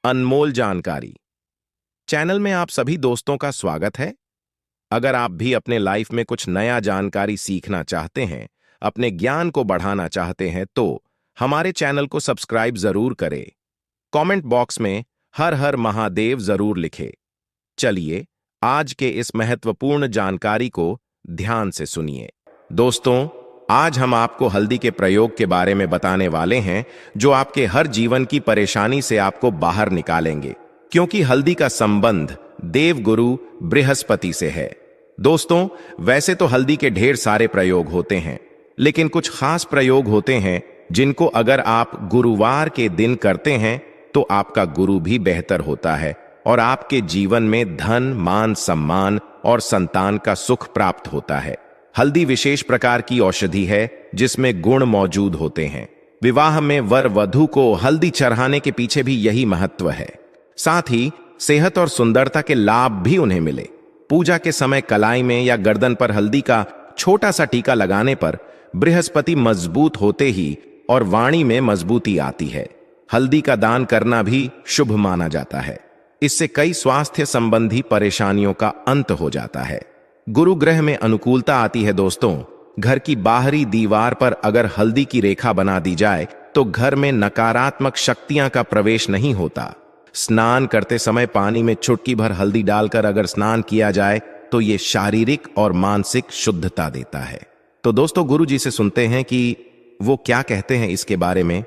अनमोल जानकारी। चैनल में आप सभी दोस्तों का स्वागत है। अगर आप भी अपने लाइफ में कुछ नया जानकारी सीखना चाहते हैं, अपने ज्ञान को बढ़ाना चाहते हैं, तो हमारे चैनल को सब्सक्राइब जरूर करें। कमेंट बॉक्स में हर हर महादेव जरूर लिखें। चलिए आज के इस महत्वपूर्ण जानकारी को ध्यान से सुनिए। दोस्तों, आज हम आपको हल्दी के प्रयोग के बारे में बताने वाले हैं, जो आपके हर जीवन की परेशानी से आपको बाहर निकालेंगे, क्योंकि हल्दी का संबंध देव गुरु बृहस्पति से है। दोस्तों, वैसे तो हल्दी के ढेर सारे प्रयोग होते हैं, लेकिन कुछ खास प्रयोग होते हैं जिनको अगर आप गुरुवार के दिन करते हैं तो आपका गुरु भी बेहतर होता है और आपके जीवन में धन, मान, सम्मान और संतान का सुख प्राप्त होता है। हल्दी विशेष प्रकार की औषधि है जिसमें गुण मौजूद होते हैं। विवाह में वर वधू को हल्दी चढ़ाने के पीछे भी यही महत्व है। साथ ही सेहत और सुंदरता के लाभ भी उन्हें मिले। पूजा के समय कलाई में या गर्दन पर हल्दी का छोटा सा टीका लगाने पर बृहस्पति मजबूत होते ही और वाणी में मजबूती आती है। हल्दी का दान करना भी शुभ माना जाता है। इससे कई स्वास्थ्य संबंधी परेशानियों का अंत हो जाता है। गुरु ग्रह में अनुकूलता आती है। दोस्तों, घर की बाहरी दीवार पर अगर हल्दी की रेखा बना दी जाए तो घर में नकारात्मक शक्तियां का प्रवेश नहीं होता। स्नान करते समय पानी में चुटकी भर हल्दी डालकर अगर स्नान किया जाए तो यह शारीरिक और मानसिक शुद्धता देता है। तो दोस्तों, गुरु जी से सुनते हैं कि वो क्या कहते हैं इसके बारे में।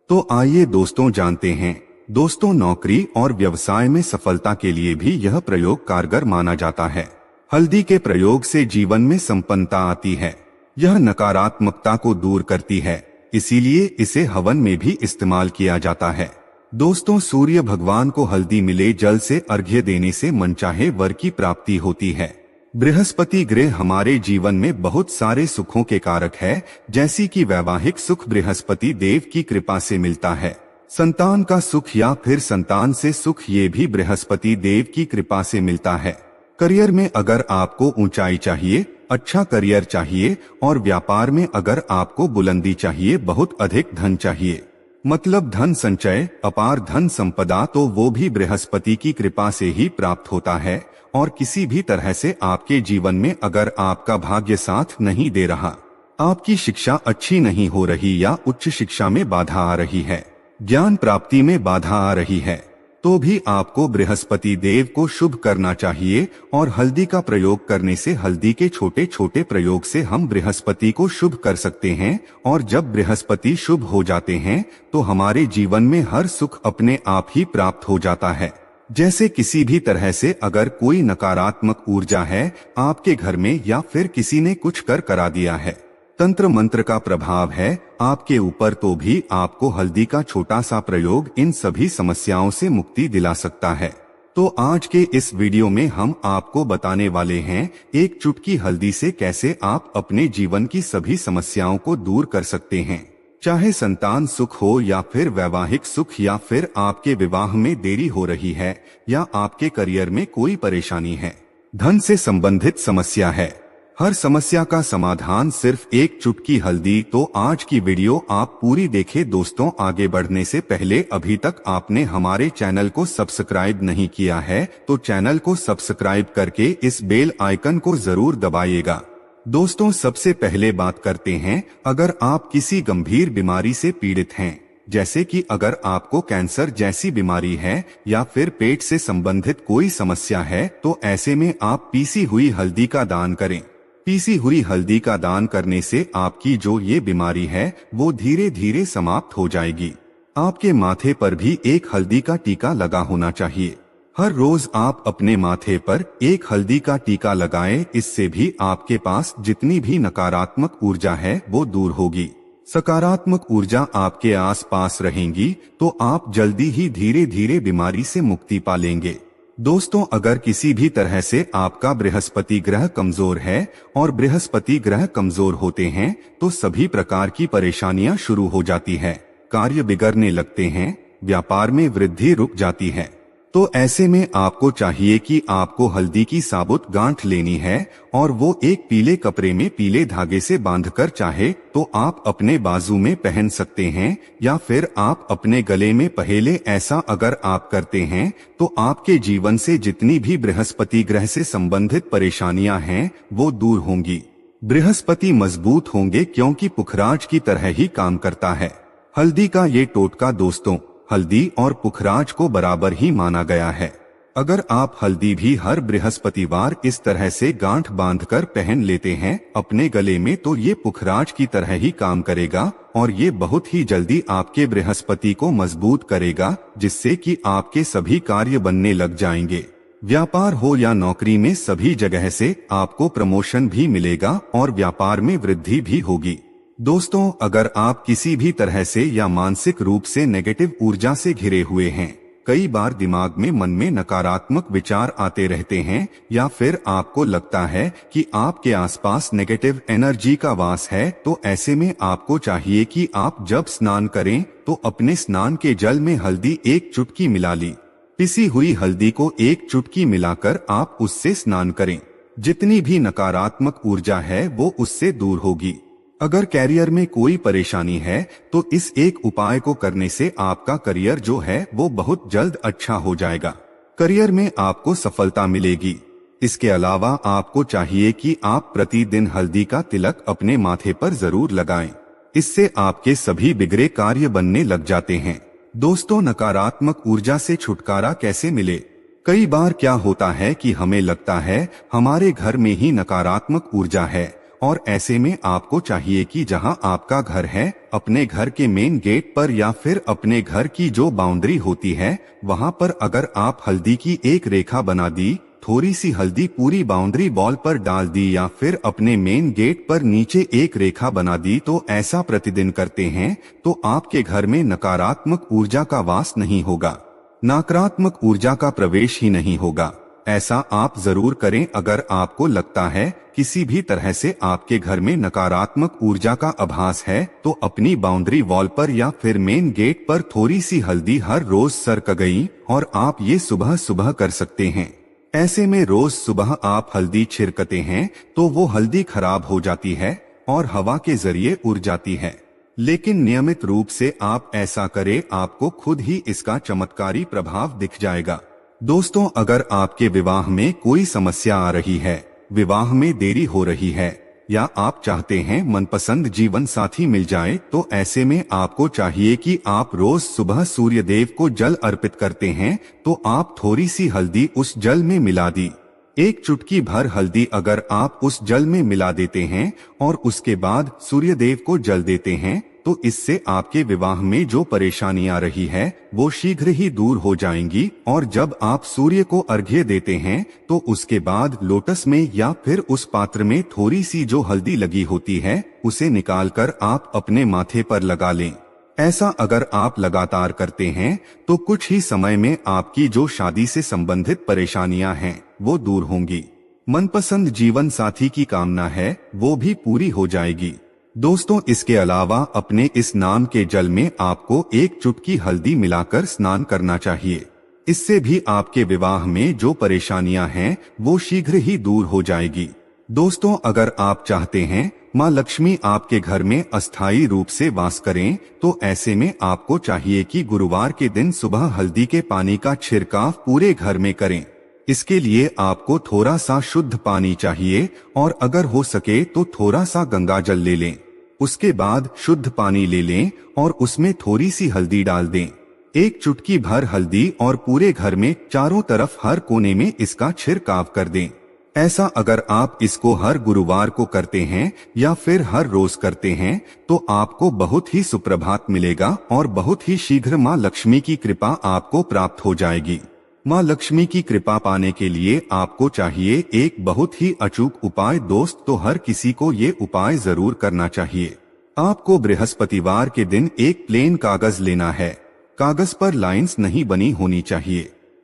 तो आइए दोस्तों जानते हैं। दोस्तों, नौकरी और व्यवसाय में सफलता के लिए भी यह प्रयोग कारगर माना जाता है। हल्दी के प्रयोग से जीवन में संपन्नता आती है। यह नकारात्मकता को दूर करती है, इसीलिए इसे हवन में भी इस्तेमाल किया जाता है। दोस्तों, सूर्य भगवान को हल्दी मिले जल से अर्घ्य देने से मनचाहे वर की प्राप्ति होती है। बृहस्पति ग्रह हमारे जीवन में बहुत सारे सुखों के कारक है, जैसी कि वैवाहिक सुख बृहस्पति देव की कृपा से मिलता है। संतान का सुख या फिर संतान से सुख ये भी बृहस्पति देव की कृपा से मिलता है। करियर में अगर आपको ऊंचाई चाहिए, अच्छा करियर चाहिए, और व्यापार में अगर आपको बुलंदी चाहिए, बहुत अधिक धन चाहिए, मतलब धन संचय, अपार धन संपदा, तो वो भी बृहस्पति की कृपा से ही प्राप्त होता है। और किसी भी तरह से आपके जीवन में अगर आपका भाग्य साथ नहीं दे रहा, आपकी शिक्षा अच्छी नहीं हो रही या उच्च शिक्षा में बाधा आ रही है, ज्ञान प्राप्ति में बाधा आ रही है, तो भी आपको बृहस्पति देव को शुभ करना चाहिए। और हल्दी का प्रयोग करने से, हल्दी के छोटे छोटे प्रयोग से हम बृहस्पति को शुभ कर सकते हैं। और जब बृहस्पति शुभ हो जाते हैं तो हमारे जीवन में हर सुख अपने आप ही प्राप्त हो जाता है। जैसे किसी भी तरह से अगर कोई नकारात्मक ऊर्जा है आपके घर में, या फिर किसी ने कुछ करा दिया है, तंत्र मंत्र का प्रभाव है आपके ऊपर, तो भी आपको हल्दी का छोटा सा प्रयोग इन सभी समस्याओं से मुक्ति दिला सकता है। तो आज के इस वीडियो में हम आपको बताने वाले हैं एक चुटकी हल्दी से कैसे आप अपने जीवन की सभी समस्याओं को दूर कर सकते हैं। चाहे संतान सुख हो या फिर वैवाहिक सुख, या फिर आपके विवाह में देरी हो रही है, या आपके करियर में कोई परेशानी है, धन से संबंधित समस्या है, हर समस्या का समाधान सिर्फ एक चुटकी हल्दी। तो आज की वीडियो आप पूरी देखें। दोस्तों, आगे बढ़ने से पहले अभी तक आपने हमारे चैनल को सब्सक्राइब नहीं किया है तो चैनल को सब्सक्राइब करके इस बेल आइकन को जरूर दबाइएगा। दोस्तों, सबसे पहले बात करते हैं, अगर आप किसी गंभीर बीमारी से पीड़ित हैं, जैसे कि अगर आपको कैंसर जैसी बीमारी है या फिर पेट से संबंधित कोई समस्या है, तो ऐसे में आप पीसी हुई हल्दी का दान करें। पीसी हुई हल्दी का दान करने से आपकी जो ये बीमारी है वो धीरे धीरे समाप्त हो जाएगी। आपके माथे पर भी एक हल्दी का टीका लगा होना चाहिए। हर रोज आप अपने माथे पर एक हल्दी का टीका लगाएं। इससे भी आपके पास जितनी भी नकारात्मक ऊर्जा है वो दूर होगी। सकारात्मक ऊर्जा आपके आसपास रहेंगी तो आप जल्दी ही धीरे धीरे बीमारी से मुक्ति पा लेंगे। दोस्तों, अगर किसी भी तरह से आपका बृहस्पति ग्रह कमजोर है, और बृहस्पति ग्रह कमजोर होते हैं तो सभी प्रकार की परेशानियां शुरू हो जाती है, कार्य बिगड़ने लगते हैं, व्यापार में वृद्धि रुक जाती है, तो ऐसे में आपको चाहिए कि आपको हल्दी की साबुत गांठ लेनी है और वो एक पीले कपड़े में पीले धागे से बांधकर चाहे तो आप अपने बाजू में पहन सकते हैं या फिर आप अपने गले में पहले। ऐसा अगर आप करते हैं तो आपके जीवन से जितनी भी बृहस्पति ग्रह से संबंधित परेशानियां हैं वो दूर होंगी। बृहस्पति मजबूत होंगे क्योंकि पुखराज की तरह ही काम करता है। हल्दी का ये टोटका दोस्तों हल्दी और पुखराज को बराबर ही माना गया है। अगर आप हल्दी भी हर बृहस्पतिवार इस तरह से गांठ बांधकर पहन लेते हैं अपने गले में तो ये पुखराज की तरह ही काम करेगा और ये बहुत ही जल्दी आपके बृहस्पति को मजबूत करेगा, जिससे कि आपके सभी कार्य बनने लग जाएंगे। व्यापार हो या नौकरी में सभी जगह से आपको प्रमोशन भी मिलेगा और व्यापार में वृद्धि भी होगी। दोस्तों, अगर आप किसी भी तरह से या मानसिक रूप से नेगेटिव ऊर्जा से घिरे हुए हैं, कई बार दिमाग में मन में नकारात्मक विचार आते रहते हैं या फिर आपको लगता है कि आपके आसपास नेगेटिव एनर्जी का वास है, तो ऐसे में आपको चाहिए कि आप जब स्नान करें तो अपने स्नान के जल में हल्दी एक चुटकी मिला ली। पिसी हुई हल्दी को एक चुटकी मिलाकर आप उससे स्नान करें। जितनी भी नकारात्मक ऊर्जा है वो उससे दूर होगी। अगर कैरियर में कोई परेशानी है तो इस एक उपाय को करने से आपका करियर जो है वो बहुत जल्द अच्छा हो जाएगा। करियर में आपको सफलता मिलेगी। इसके अलावा आपको चाहिए कि आप प्रतिदिन हल्दी का तिलक अपने माथे पर जरूर लगाएं। इससे आपके सभी बिगड़े कार्य बनने लग जाते हैं। दोस्तों, नकारात्मक ऊर्जा से छुटकारा कैसे मिले? कई बार क्या होता है कि हमें लगता है हमारे घर में ही नकारात्मक ऊर्जा है और ऐसे में आपको चाहिए कि जहां आपका घर है अपने घर के मेन गेट पर या फिर अपने घर की जो बाउंड्री होती है वहां पर अगर आप हल्दी की एक रेखा बना दी, थोड़ी सी हल्दी पूरी बाउंड्री वॉल पर डाल दी या फिर अपने मेन गेट पर नीचे एक रेखा बना दी, तो ऐसा प्रतिदिन करते हैं तो आपके घर में नकारात्मक ऊर्जा का वास नहीं होगा, नकारात्मक ऊर्जा का प्रवेश ही नहीं होगा। ऐसा आप जरूर करें। अगर आपको लगता है किसी भी तरह से आपके घर में नकारात्मक ऊर्जा का आभास है तो अपनी बाउंड्री वॉल पर या फिर मेन गेट पर थोड़ी सी हल्दी हर रोज सरक गई और आप ये सुबह सुबह कर सकते हैं। ऐसे में रोज सुबह आप हल्दी छिड़कते हैं तो वो हल्दी खराब हो जाती है और हवा के जरिए उड़ जाती है, लेकिन नियमित रूप से आप ऐसा करें, आपको खुद ही इसका चमत्कारी प्रभाव दिख जाएगा। दोस्तों, अगर आपके विवाह में कोई समस्या आ रही है, विवाह में देरी हो रही है या आप चाहते हैं मनपसंद जीवन साथी मिल जाए, तो ऐसे में आपको चाहिए कि आप रोज सुबह सूर्य देव को जल अर्पित करते हैं तो आप थोड़ी सी हल्दी उस जल में मिला दी। एक चुटकी भर हल्दी अगर आप उस जल में मिला देते हैं और उसके बाद सूर्य देव को जल देते हैं तो इससे आपके विवाह में जो परेशानी आ रही है वो शीघ्र ही दूर हो जाएंगी। और जब आप सूर्य को अर्घ्य देते हैं तो उसके बाद लोटस में या फिर उस पात्र में थोड़ी सी जो हल्दी लगी होती है उसे निकालकर आप अपने माथे पर लगा लें। ऐसा अगर आप लगातार करते हैं तो कुछ ही समय में आपकी जो शादी से संबंधित परेशानियां हैं वो दूर होंगी। मनपसंद जीवन साथी की कामना है वो भी पूरी हो जाएगी। दोस्तों, इसके अलावा अपने इस नाम के जल में आपको एक चुटकी हल्दी मिलाकर स्नान करना चाहिए। इससे भी आपके विवाह में जो परेशानियां हैं वो शीघ्र ही दूर हो जाएगी। दोस्तों, अगर आप चाहते हैं माँ लक्ष्मी आपके घर में अस्थायी रूप से वास करें तो ऐसे में आपको चाहिए कि गुरुवार के दिन सुबह हल्दी के पानी का छिड़काव पूरे घर में करें। इसके लिए आपको थोड़ा सा शुद्ध पानी चाहिए और अगर हो सके तो थोड़ा सा गंगा जल ले लें। उसके बाद शुद्ध पानी ले लें और उसमें थोड़ी सी हल्दी डाल दें। एक चुटकी भर हल्दी और पूरे घर में चारों तरफ हर कोने में इसका छिड़काव कर दें। ऐसा अगर आप इसको हर गुरुवार को करते हैं या फिर हर रोज करते हैं तो आपको बहुत ही सुप्रभात मिलेगा और बहुत ही शीघ्र माँ लक्ष्मी की कृपा आपको प्राप्त हो जाएगी। माँ लक्ष्मी की कृपा पाने के लिए आपको चाहिए एक बहुत ही अचूक उपाय। दोस्त, तो हर किसी को ये उपाय जरूर करना चाहिए। आपको बृहस्पतिवार के दिन एक प्लेन कागज लेना है। कागज पर लाइंस नहीं बनी होनी चाहिए।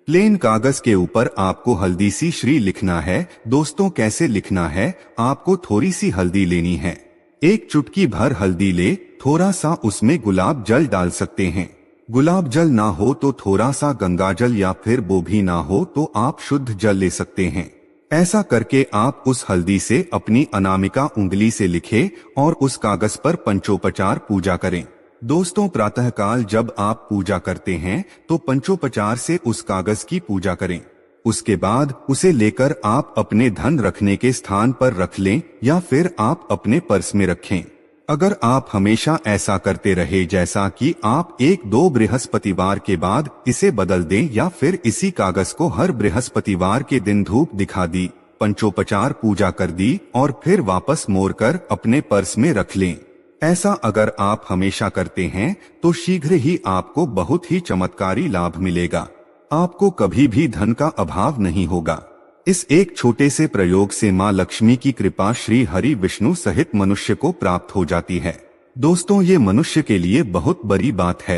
प्लेन कागज के ऊपर आपको हल्दी सी श्री लिखना है। दोस्तों, कैसे लिखना है? आपको थोड़ी सी हल्दी लेनी है, एक चुटकी भर हल्दी ले, थोड़ा सा उसमें गुलाब जल डाल सकते हैं। गुलाब जल ना हो तो थोड़ा सा गंगा जल या फिर वो भी ना हो तो आप शुद्ध जल ले सकते हैं। ऐसा करके आप उस हल्दी से अपनी अनामिका उंगली से लिखे और उस कागज पर पंचोपचार पूजा करें। दोस्तों, प्रातःकाल जब आप पूजा करते हैं तो पंचोपचार से उस कागज की पूजा करें। उसके बाद उसे लेकर आप अपने धन रखने के स्थान पर रख लें या फिर आप अपने पर्स में रखें। अगर आप हमेशा ऐसा करते रहे, जैसा कि आप 1-2 बृहस्पतिवार के बाद इसे बदल दें या फिर इसी कागज को हर बृहस्पतिवार के दिन धूप दिखा दी, पंचोपचार पूजा कर दी और फिर वापस मोड़कर अपने पर्स में रख लें। ऐसा अगर आप हमेशा करते हैं तो शीघ्र ही आपको बहुत ही चमत्कारी लाभ मिलेगा। आपको कभी भी धन का अभाव नहीं होगा। इस एक छोटे से प्रयोग से मां लक्ष्मी की कृपा श्री हरि विष्णु सहित मनुष्य को प्राप्त हो जाती है। दोस्तों, ये मनुष्य के लिए बहुत बड़ी बात है।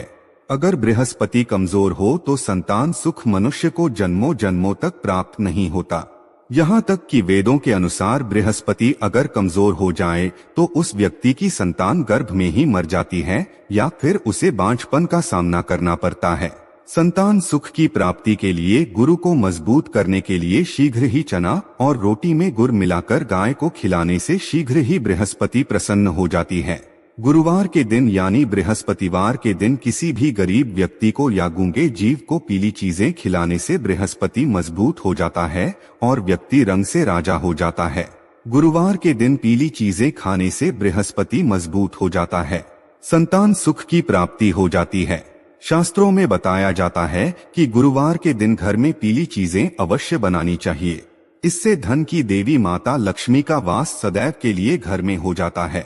अगर बृहस्पति कमजोर हो तो संतान सुख मनुष्य को जन्मों जन्मों तक प्राप्त नहीं होता। यहाँ तक कि वेदों के अनुसार बृहस्पति अगर कमजोर हो जाए तो उस व्यक्ति की संतान गर्भ में ही मर जाती है या फिर उसे बांझपन का सामना करना पड़ता है। संतान सुख की प्राप्ति के लिए गुरु को मजबूत करने के लिए शीघ्र ही चना और रोटी में गुड़ मिलाकर गाय को खिलाने से शीघ्र ही बृहस्पति प्रसन्न हो जाती है। गुरुवार के दिन यानी बृहस्पतिवार के दिन किसी भी गरीब व्यक्ति को या गूंगे जीव को पीली चीजें खिलाने से बृहस्पति मजबूत हो जाता है और व्यक्ति रंग से राजा हो जाता है। गुरुवार के दिन पीली चीजें खाने से बृहस्पति मजबूत हो जाता है, संतान सुख की प्राप्ति हो जाती है। शास्त्रों में बताया जाता है कि गुरुवार के दिन घर में पीली चीजें अवश्य बनानी चाहिए। इससे धन की देवी माता लक्ष्मी का वास सदैव के लिए घर में हो जाता है।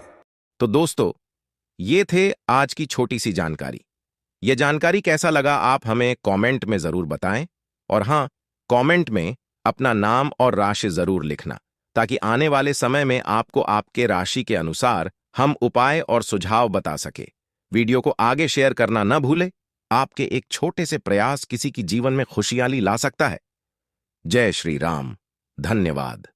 तो दोस्तों, ये थे आज की छोटी सी जानकारी। ये जानकारी कैसा लगा आप हमें कमेंट में जरूर बताएं। और हाँ, कमेंट में अपना नाम और राशि जरूर लिखना, ताकि आने वाले समय में आपको आपके राशि के अनुसार हम उपाय और सुझाव बता सके। वीडियो को आगे शेयर करना न भूले। आपके एक छोटे से प्रयास किसी की जीवन में खुशहाली ला सकता है। जय श्री राम। धन्यवाद।